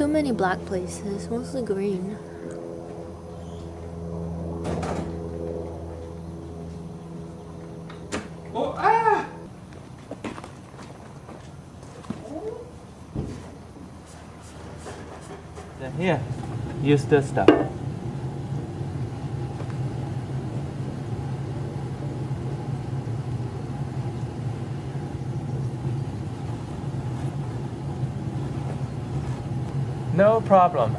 too many black places, mostly green. Oh, ah! Then here, use this stuff. No problem.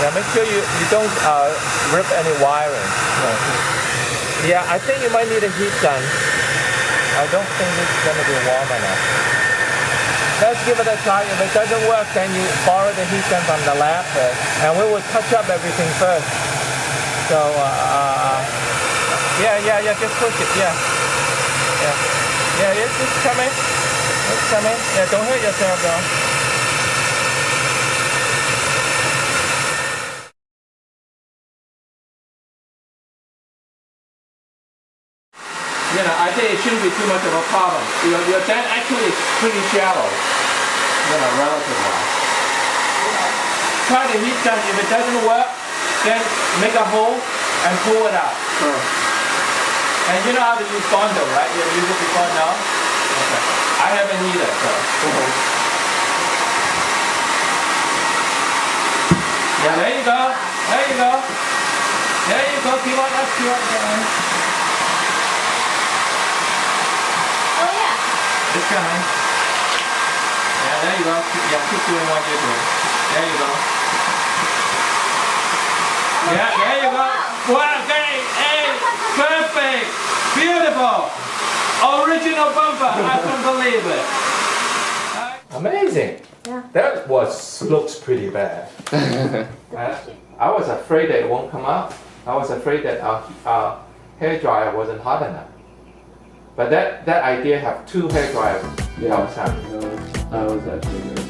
Yeah, make sure you don't rip any wiring. Yeah, I think you might need a heat gun. I don't think this is going to be warm enough. Let's give it a try. If it doesn't work, then you borrow the heat gun from the lab first, and we will touch up everything first. So, yeah, just push it, yeah, just come in, Yeah, don't hurt yourself though. You know, I think it shouldn't be too much of a problem. Your dent actually is pretty shallow, relatively. Try the heat gun. If it doesn't work, then make a hole and pull it out. And you know how to use Bondo, right? You use it before now? Okay. I haven't either, so. Yeah, there you go. There you go. There you go. Keep on up, keep on going. Oh yeah. It's coming. Yeah, there you go. Yeah, keep doing what you're doing. There you go. Yeah, there you go. Wow, great. Hey, perfect. Beautiful. Original bumper. I couldn't believe it. Amazing. Yeah. That looks pretty bad. I was afraid that it won't come out. I was afraid that our hair dryer wasn't hot enough. But that idea have two hair dryers outside. I was actually very